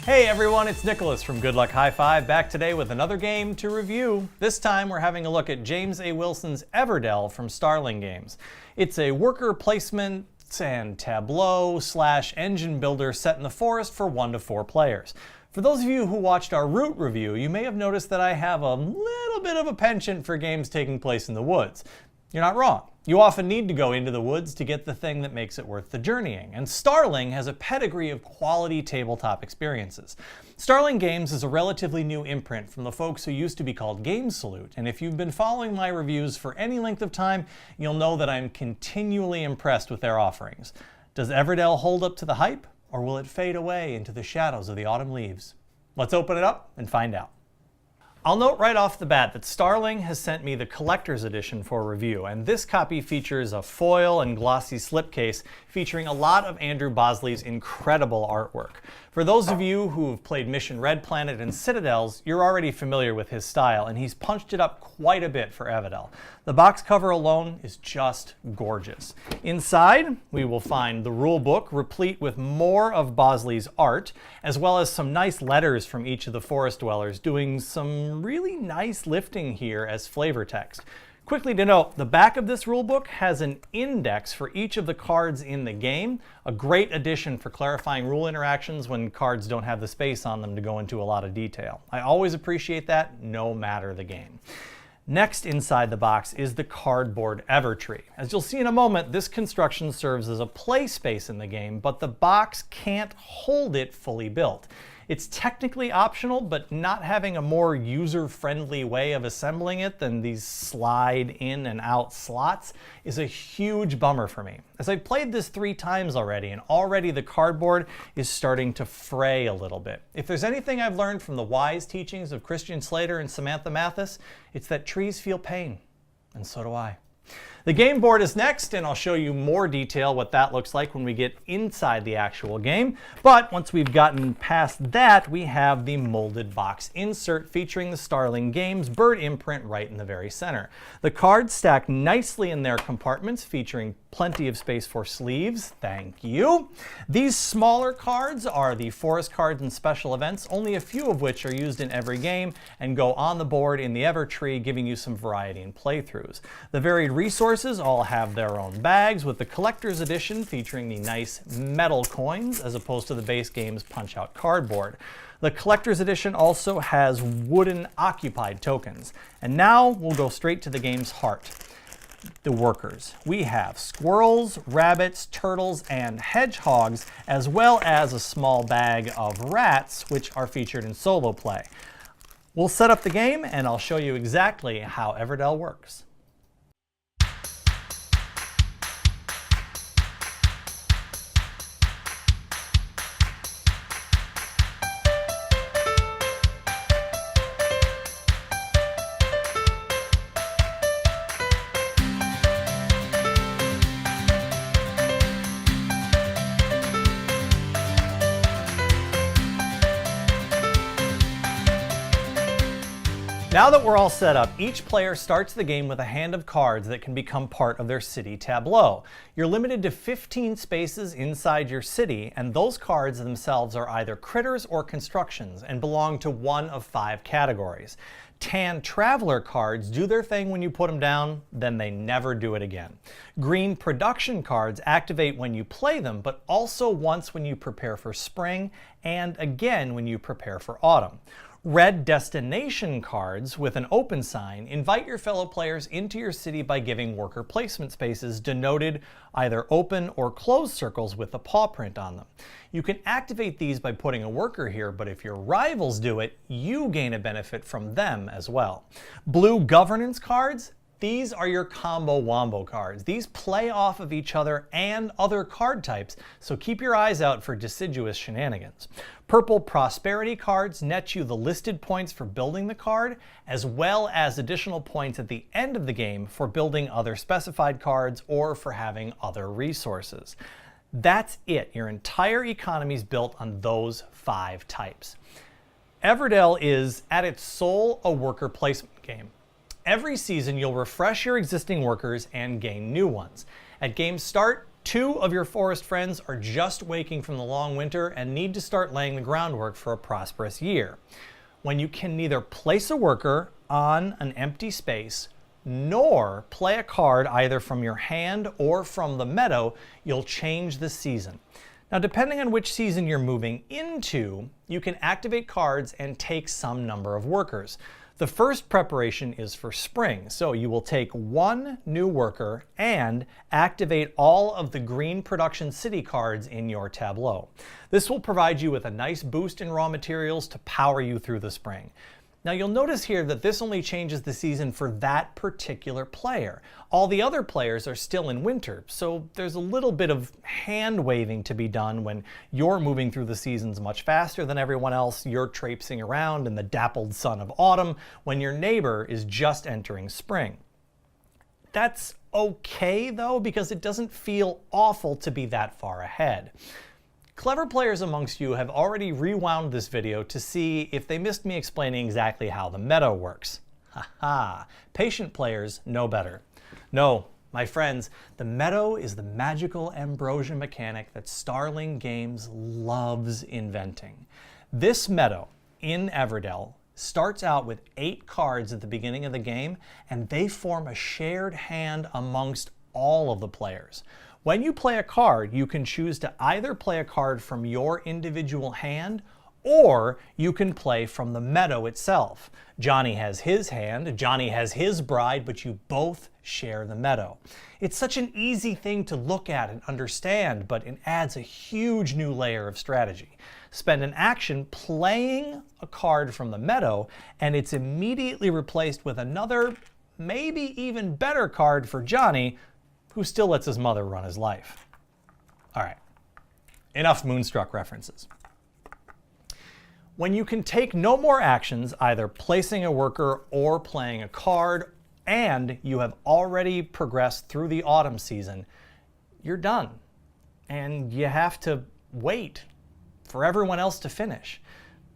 Hey everyone, it's Nicholas from Good Luck High Five, back today with another game to review. This time we're having a look at James A. Wilson's Everdell from Starling Games. It's a worker placement and tableau / engine builder set in the forest for 1 to 4 players. For those of you who watched our Root review, you may have noticed that I have a little bit of a penchant for games taking place in the woods. You're not wrong. You often need to go into the woods to get the thing that makes it worth the journeying, and Starling has a pedigree of quality tabletop experiences. Starling Games is a relatively new imprint from the folks who used to be called Games Salute, and if you've been following my reviews for any length of time, you'll know that I'm continually impressed with their offerings. Does Everdell hold up to the hype, or will it fade away into the shadows of the autumn leaves? Let's open it up and find out. I'll note right off the bat that Starling has sent me the collector's edition for review, and this copy features a foil and glossy slipcase featuring a lot of Andrew Bosley's incredible artwork. For those of you who've played Mission Red Planet and Citadels, you're already familiar with his style, and he's punched it up quite a bit for Everdell. The box cover alone is just gorgeous. Inside, we will find the rule book replete with more of Bosley's art, as well as some nice letters from each of the forest dwellers doing some really nice lifting here as flavor text. Quickly to note, the back of this rulebook has an index for each of the cards in the game, a great addition for clarifying rule interactions when cards don't have the space on them to go into a lot of detail. I always appreciate that, no matter the game. Next inside the box is the cardboard Evertree. As you'll see in a moment, this construction serves as a play space in the game, but the box can't hold it fully built. It's technically optional, but not having a more user-friendly way of assembling it than these slide in and out slots is a huge bummer for me. As I've played this 3 times already, and already the cardboard is starting to fray a little bit. If there's anything I've learned from the wise teachings of Christian Slater and Samantha Mathis, it's that trees feel pain, and so do I. The game board is next, and I'll show you more detail what that looks like when we get inside the actual game. But once we've gotten past that, we have the molded box insert featuring the Starling Games bird imprint right in the very center. The cards stack nicely in their compartments, featuring plenty of space for sleeves. Thank you. These smaller cards are the forest cards and special events, only a few of which are used in every game and go on the board in the Evertree, giving you some variety in playthroughs. The varied resources all have their own bags, with the collector's edition featuring the nice metal coins as opposed to the base game's punch-out cardboard. The collector's edition also has wooden occupied tokens. And now we'll go straight to the game's heart. The workers. We have squirrels, rabbits, turtles, and hedgehogs, as well as a small bag of rats, which are featured in solo play. We'll set up the game, and I'll show you exactly how Everdell works. Now that we're all set up, each player starts the game with a hand of cards that can become part of their city tableau. You're limited to 15 spaces inside your city, and those cards themselves are either critters or constructions and belong to one of 5 categories. Tan Traveler cards do their thing when you put them down, then they never do it again. Green Production cards activate when you play them, but also once when you prepare for spring, and again when you prepare for autumn. Red Destination cards with an open sign invite your fellow players into your city by giving worker placement spaces denoted either open or closed circles with a paw print on them. You can activate these by putting a worker here, but if your rivals do it, you gain a benefit from them as well. Blue Governance cards. These are your combo wombo cards. These play off of each other and other card types, so keep your eyes out for deciduous shenanigans. Purple Prosperity cards net you the listed points for building the card, as well as additional points at the end of the game for building other specified cards or for having other resources. That's it. Your entire economy is built on those 5 types. Everdell is, at its soul, a worker placement game. Every season, you'll refresh your existing workers and gain new ones. At game start, 2 of your forest friends are just waking from the long winter and need to start laying the groundwork for a prosperous year. When you can neither place a worker on an empty space nor play a card either from your hand or from the meadow, you'll change the season. Now, depending on which season you're moving into, you can activate cards and take some number of workers. The first preparation is for spring, so you will take 1 new worker and activate all of the green production city cards in your tableau. This will provide you with a nice boost in raw materials to power you through the spring. Now you'll notice here that this only changes the season for that particular player. All the other players are still in winter, so there's a little bit of hand waving to be done when you're moving through the seasons much faster than everyone else. You're traipsing around in the dappled sun of autumn when your neighbor is just entering spring. That's okay though, because it doesn't feel awful to be that far ahead. Clever players amongst you have already rewound this video to see if they missed me explaining exactly how the meadow works. Haha, patient players know better. No, my friends, the meadow is the magical ambrosia mechanic that Starling Games loves inventing. This meadow in Everdell starts out with 8 cards at the beginning of the game, and they form a shared hand amongst all of the players. When you play a card, you can choose to either play a card from your individual hand, or you can play from the meadow itself. Johnny has his hand, Johnny has his bride, but you both share the meadow. It's such an easy thing to look at and understand, but it adds a huge new layer of strategy. Spend an action playing a card from the meadow, and it's immediately replaced with another, maybe even better card for Johnny, who still lets his mother run his life. All right, enough Moonstruck references. When you can take no more actions, either placing a worker or playing a card, and you have already progressed through the autumn season, you're done. And you have to wait for everyone else to finish.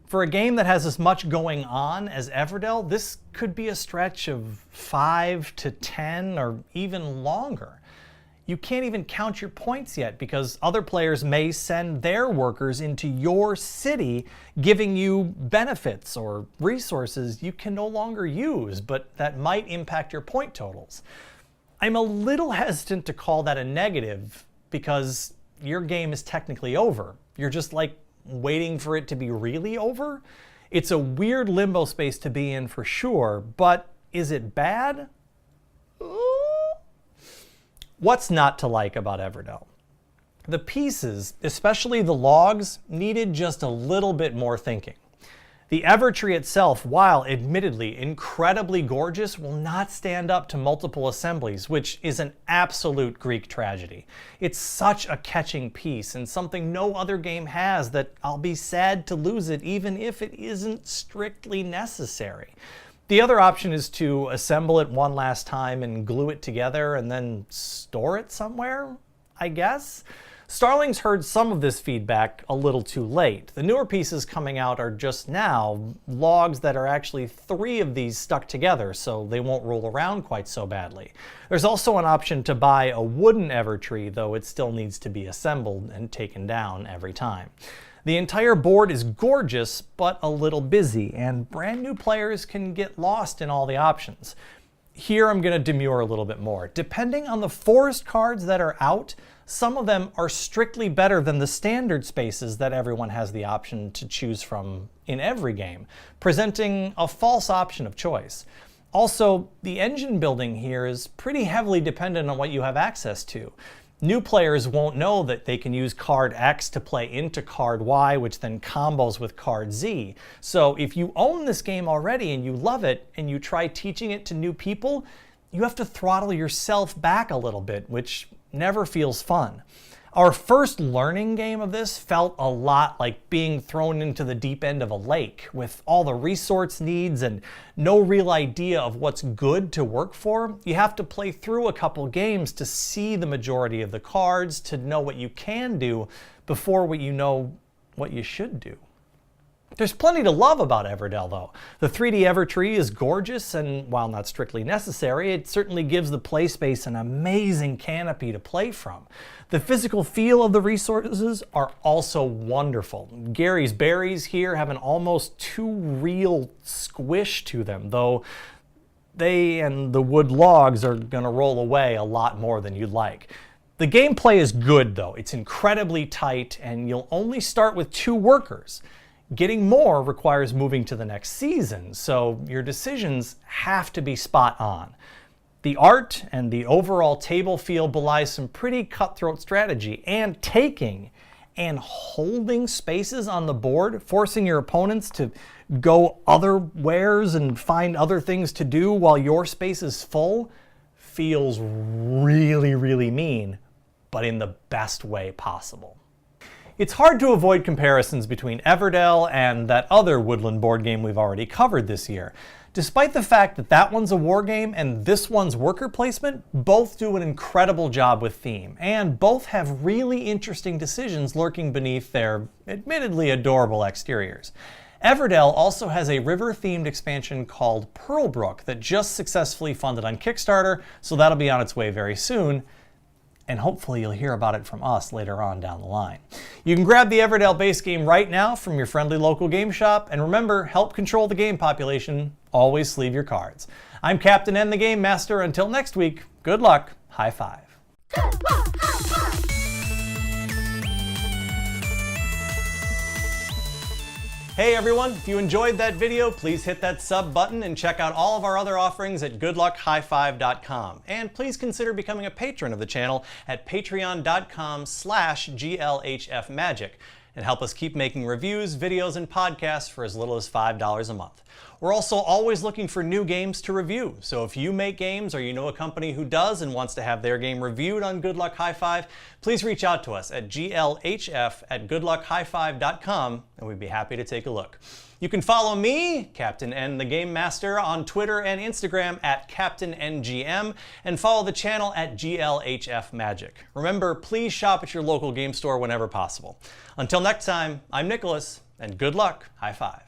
For a game that has as much going on as Everdell, this could be a stretch of 5 to 10 or even longer. You can't even count your points yet because other players may send their workers into your city, giving you benefits or resources you can no longer use, but that might impact your point totals. I'm a little hesitant to call that a negative because your game is technically over. You're just like waiting for it to be really over. It's a weird limbo space to be in for sure, but is it bad? What's not to like about Everdell? The pieces, especially the logs, needed just a little bit more thinking. The Evertree itself, while admittedly incredibly gorgeous, will not stand up to multiple assemblies, which is an absolute Greek tragedy. It's such a catching piece and something no other game has that I'll be sad to lose it even if it isn't strictly necessary. The other option is to assemble it one last time and glue it together and then store it somewhere, I guess. Starling's heard some of this feedback a little too late. The newer pieces coming out are just now logs that are actually 3 of these stuck together, so they won't roll around quite so badly. There's also an option to buy a wooden Evertree, though it still needs to be assembled and taken down every time. The entire board is gorgeous, but a little busy, and brand new players can get lost in all the options. Here I'm going to demur a little bit more. Depending on the forest cards that are out, some of them are strictly better than the standard spaces that everyone has the option to choose from in every game, presenting a false option of choice. Also, the engine building here is pretty heavily dependent on what you have access to. New players won't know that they can use card X to play into card Y, which then combos with card Z. So if you own this game already and you love it and you try teaching it to new people, you have to throttle yourself back a little bit, which never feels fun. Our first learning game of this felt a lot like being thrown into the deep end of a lake with all the resource needs and no real idea of what's good to work for. You have to play through a couple games to see the majority of the cards, to know what you can do before what you know what you should do. There's plenty to love about Everdell, though. The 3D Evertree is gorgeous, and while not strictly necessary, it certainly gives the play space an amazing canopy to play from. The physical feel of the resources are also wonderful. Gary's berries here have an almost too real squish to them, though they and the wood logs are going to roll away a lot more than you'd like. The gameplay is good, though. It's incredibly tight, and you'll only start with 2 workers. Getting more requires moving to the next season, so your decisions have to be spot on. The art and the overall table feel belies some pretty cutthroat strategy, and taking and holding spaces on the board, forcing your opponents to go otherwheres and find other things to do while your space is full, feels really, really mean, but in the best way possible. It's hard to avoid comparisons between Everdell and that other woodland board game we've already covered this year. Despite the fact that that one's a war game and this one's worker placement, both do an incredible job with theme, and both have really interesting decisions lurking beneath their admittedly adorable exteriors. Everdell also has a river-themed expansion called Pearlbrook that just successfully funded on Kickstarter, so that'll be on its way very soon. And hopefully you'll hear about it from us later on down the line. You can grab the Everdell base game right now from your friendly local game shop, and remember, help control the game population, always sleeve your cards. I'm Captain N, the Game Master. Until next week, good luck, high five. Hey everyone, if you enjoyed that video, please hit that sub button and check out all of our other offerings at goodluckhighfive.com. And please consider becoming a patron of the channel at patreon.com/GLHFmagic and help us keep making reviews, videos, and podcasts for as little as $5 a month. We're also always looking for new games to review, so if you make games or you know a company who does and wants to have their game reviewed on Good Luck High Five, please reach out to us at glhf@goodluckhighfive.com and we'd be happy to take a look. You can follow me, Captain N, the Game Master, on Twitter and Instagram at CaptainNGM, and follow the channel at GLHF Magic. Remember, please shop at your local game store whenever possible. Until next time, I'm Nicholas, and good luck, high five.